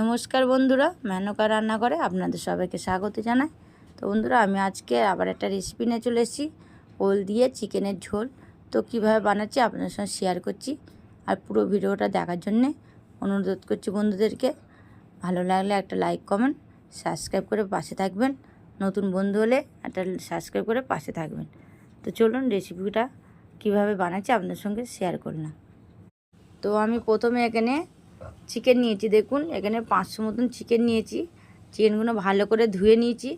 নমস্কার বন্ধুরা, মেনকা রান্নাঘরে আপনাদের সবাইকে স্বাগত জানাই। তো বন্ধুরা, আমি আজকে আবার একটা রেসিপি নিয়ে চলে এসেছি, ওল দিয়ে চিকেনের ঝোল। তো কীভাবে বানাচ্ছি আপনাদের সঙ্গে শেয়ার করছি, আর পুরো ভিডিওটা দেখার জন্যে অনুরোধ করছি বন্ধুদেরকে। ভালো লাগলে একটা লাইক কমেন্ট সাবস্ক্রাইব করে পাশে থাকবেন। নতুন বন্ধু হলে একটা সাবস্ক্রাইব করে পাশে থাকবেন। তো চলুন রেসিপিটা কীভাবে বানাচ্ছি আপনাদের সঙ্গে শেয়ার করলাম। তো আমি প্রথমে এখানে চিকেন নিয়েছি, দেখুন এখানে 500 মতন চিকেন নিয়েছি। চিকেনগুলো ভালো করে ধুয়ে নিয়েছি,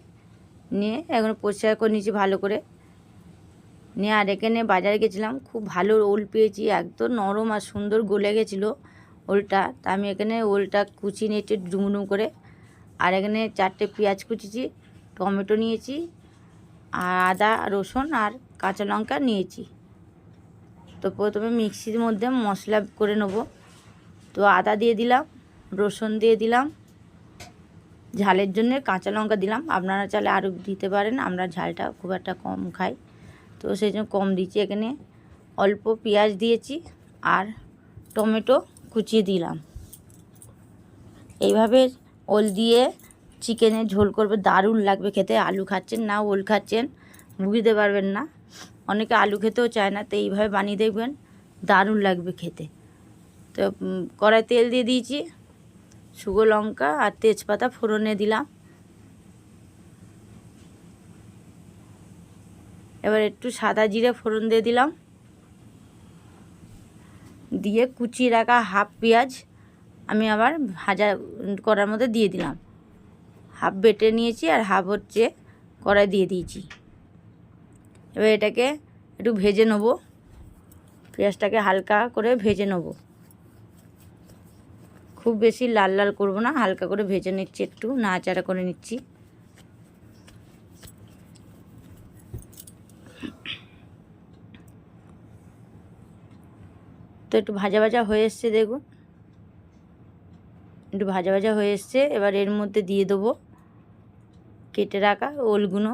নিয়ে এখন পরিষ্কার করে নিয়েছি ভালো করে নিয়ে। আর এখানে বাজারে গেছিলাম, খুব ভালো ওল পেয়েছি, একদম নরম আর সুন্দর গলে গেছিলো ওলটা। তা আমি এখানে ওলটা কুচিয়ে নিয়েছি ডুমডুম করে। আর এখানে 4টে পেঁয়াজ কুচিয়েছি, টমেটো নিয়েছি, আর আদা রসুন আর কাঁচা লঙ্কা নিয়েছি। তো প্রথমে মিক্সির মধ্যে মশলা করে নেব। তো আদা দিয়ে দিলাম, রসুন দিয়ে দিলাম, ঝালের জন্য কাঁচা লঙ্কা দিলাম। আপনারা চাইলে আরও দিতে পারেন, আমরা ঝালটা খুব একটা কম খাই, তো সেই জন্য কম দিচ্ছি। এখানে অল্প পেঁয়াজ দিয়েছি আর টমেটো কুচিয়ে দিলাম। এইভাবে ওল দিয়ে চিকেনের ঝোল করবে, দারুণ লাগবে খেতে। আলু খাচ্ছেন না ওল খাচ্ছেন বুঝতে পারবেন না, অনেকে আলু খেতেও চায় না, তো এইভাবে বানিয়ে দেখবেন, দারুণ লাগবে খেতে। তো কড়াই তেল দিয়ে দিয়েছি, শুকনো লঙ্কা আর তেজপাতা ফোড়নে দিলাম। এবার একটু সাদা জিরে ফোড়ন দিয়ে দিলাম, দিয়ে কুচিয়ে রাখা হাফ পেঁয়াজ আমি আবার ভাজা করার মধ্যে দিয়ে দিলাম। হাফ বেটে নিয়েছি আর হাফ হচ্ছে কড়াই দিয়ে দিয়েছি। এবার এটাকে একটু ভেজে নেব, পেঁয়াজটাকে হালকা করে ভেজে নেব, খুব বেশি লাল লাল করব না, হালকা করে ভেজে নিচ্ছি, একটু নাড়াচাড়া করে নিচ্ছি। তো একটু ভাজা ভাজা হয়ে এসছে, দেখুন একটু ভাজা ভাজা হয়ে এসছে। এবার এর মধ্যে দিয়ে দেবো কেটে রাখা ওলগুলো।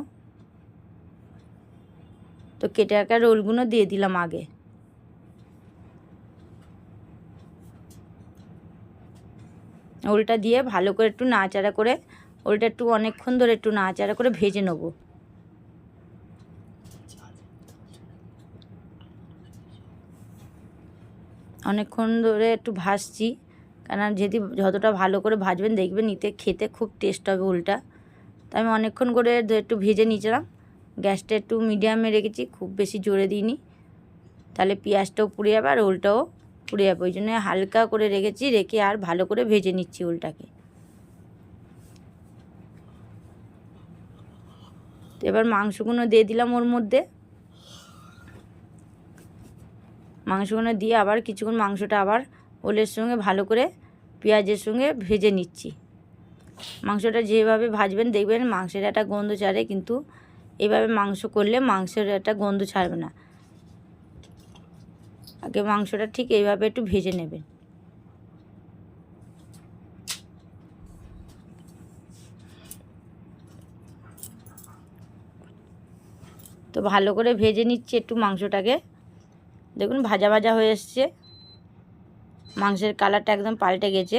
তো কেটে রাখা ওলগুলো দিয়ে দিলাম আগে। ওলটা দিয়ে ভালো করে একটু নাড়াচাড়া করে, ওলটা একটু অনেকক্ষণ ধরে একটু নাড়াচাড়া করে ভেজে নেব। অনেকক্ষণ ধরে একটু ভাজছি, কারণ যতটা ভালো করে ভাজবেন দেখবেন খেতে খুব টেস্ট হবে ওলটা। তো আমি অনেকক্ষণ করে একটু ভেজে নিয়েছিলাম। গ্যাসটা একটু মিডিয়ামে রেখেছি, খুব বেশি জোরে দিইনি, তাহলে পেঁয়াজটাও পুড়ে যাবে আর ওলটাও পুড়ে যাবে। ওই জন্য হালকা করে রেখে আর ভালো করে ভেজে নিচ্ছি ওলটাকে। তো এবার মাংসগুলো দিয়ে দিলাম ওর মধ্যে। মাংসগুলো দিয়ে আবার কিছুক্ষণ মাংসটা আবার ওলের সঙ্গে ভালো করে পেঁয়াজের সঙ্গে ভেজে নিচ্ছি। মাংসটা যেভাবে ভাজবেন দেখবেন মাংসের একটা গন্ধ ছাড়ে, কিন্তু এইভাবে মাংস করলে মাংসের একটা গন্ধ ছাড়বে না। আগে মাংসটা ঠিক এইভাবে একটু ভেজে নেবেন। তো ভালো করে ভেজে নিচ্ছি একটু মাংসটাকে, দেখুন ভাজা ভাজা হয়ে এসছে, মাংসের কালারটা একদম পাল্টে গেছে।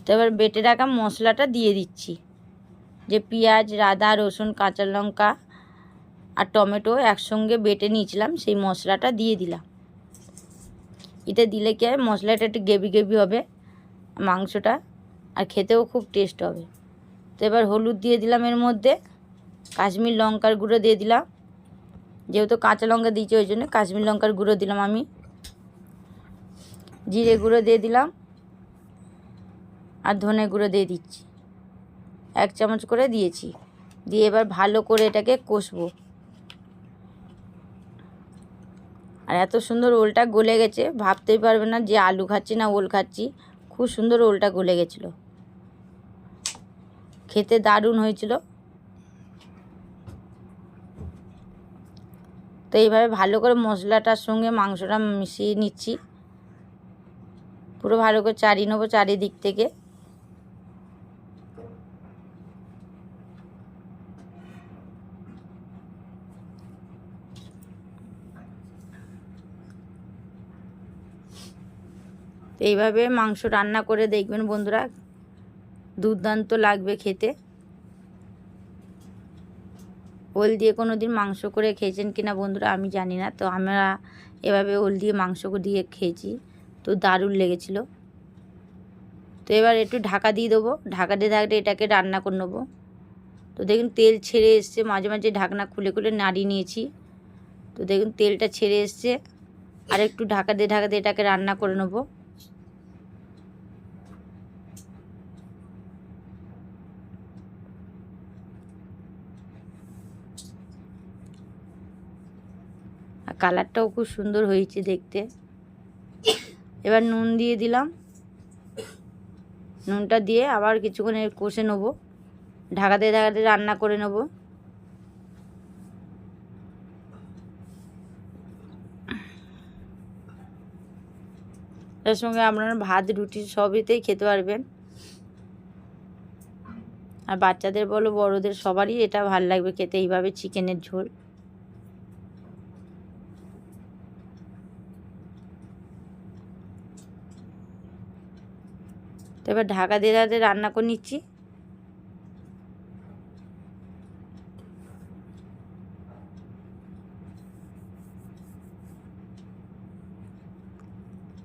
তো এবার বেটে রাখা মশলাটা দিয়ে দিচ্ছি, যে পেঁয়াজ আদা রসুন কাঁচা লঙ্কা আর টমেটো একসঙ্গে বেটে নিয়েছিলাম, সেই মশলাটা দিয়ে দিলাম। এটা দিলে কি হয়, মশলাটা একটু গ্রেভি গ্রেভি হবে মাংসটা, আর খেতেও খুব টেস্ট হবে। তো এবার হলুদ দিয়ে দিলাম, এর মধ্যে কাশ্মীর লঙ্কার গুঁড়ো দিয়ে দিলাম, যেহেতু কাঁচা লঙ্কা দিয়েছি ওই জন্য কাশ্মীর লঙ্কার গুঁড়ো দিলাম আমি। জিরে গুঁড়ো দিয়ে দিলাম আর ধনে গুঁড়ো দিয়ে দিচ্ছি, 1 চামচ করে দিয়েছি। দিয়ে এবার ভালো করে এটাকে কষবো। আর এত সুন্দর ওলটা গলে গেছে, ভাবতেই পারবে না যে আলু খাচ্ছি না ওল খাচ্ছি, খুব সুন্দর ওলটা গলে গেছিলো, খেতে দারুণ হয়েছিল। তো এইভাবে ভালো করে মশলাটার সঙ্গে মাংসটা মিশিয়ে নিচ্ছি, পুরো ভালো করে চাড়িয়ে নেবো চারিদিক থেকে। তো এইভাবে মাংস রান্না করে দেখবেন বন্ধুরা, দুর্দান্ত লাগবে খেতে। ওল দিয়ে কোনো দিন মাংস করে খেয়েছেন কিনা বন্ধুরা আমি জানি না, তো আমরা এভাবে ওল দিয়ে মাংস দিয়ে খেয়েছি, তো দারুণ লেগেছিল। তো এবার একটু ঢাকা দিয়ে দেবো, ঢাকা দিয়ে থাকলে এটাকে রান্না করে নেবো। তো দেখুন তেল ছেড়ে এসছে, মাঝে মাঝে ঢাকনা খুলে খুলে নাড়িয়ে নিয়েছি। তো দেখুন তেলটা ছেড়ে এসছে, আর একটু ঢাকা দিয়ে এটাকে রান্না করে নেবো। আর কালারটাও খুব সুন্দর হয়েছে দেখতে। এবার নুন দিয়ে দিলাম, নুনটা দিয়ে আবার কিছুক্ষণ কষে নেবো, ঢাকা দিয়ে রান্না করে নেব। এর সঙ্গে আপনারা ভাত রুটি সবইতেই খেতে পারবেন, আর বাচ্চাদের বলো বড়দের সবারই এটা ভালো লাগবে খেতে, এইভাবে চিকেনের ঝোল। তো এবার ঢাকা দিয়ে রান্না করে নিচ্ছি।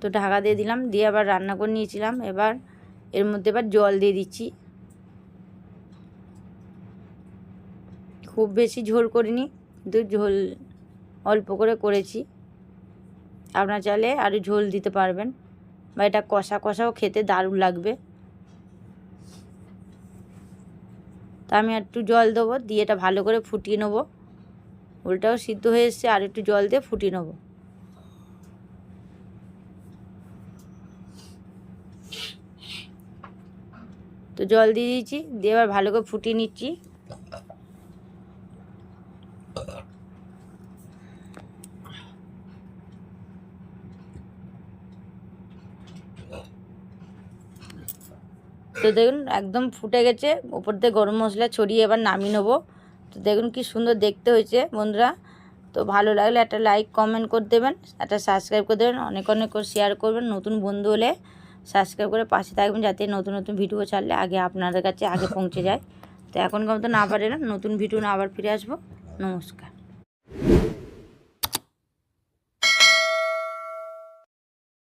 তো ঢাকা দিয়ে দিলাম, দিয়ে আবার রান্না করে নিয়েছিলাম। এবার এর মধ্যে এবার জল দিয়ে দিচ্ছি। খুব বেশি ঝোল করিনি, কিন্তু ঝোল অল্প করে করেছি। আপনারা চাইলে আরও ঝোল দিতে পারবেন, বা এটা কষা কষাও খেতে দারুণ লাগবে। তা আমি একটু জল দেবো, দিয়ে এটা ভালো করে ফুটিয়ে নেবো। ওলটাও সিদ্ধ হয়ে এসছে, আর একটু জল দিয়ে ফুটিয়ে নেবো। তো জল দিয়ে দিয়েছি, দিয়ে এবার ভালো করে ফুটিয়ে নিচ্ছি। তো দেখুন একদম ফুটে গেছে, ওপর দিয়ে গরম মশলা ছড়িয়ে এবার নামিয়ে নেবো। তো দেখুন কি সুন্দর দেখতে হয়েছে বন্ধুরা। তো ভালো লাগলে একটা লাইক কমেন্ট করে দেবেন, একটা সাবস্ক্রাইব করে দেবেন, অনেক অনেক করে শেয়ার করবেন। নতুন বন্ধু হলে সাবস্ক্রাইব করে পাশে থাকবেন, যাতে নতুন নতুন ভিডিও ছাড়লে আগে আপনাদের কাছে আগে পৌঁছে যায়। তো এখনকার মতো না পারে না, নতুন ভিডিও না আবার ফিরে আসবো। নমস্কার।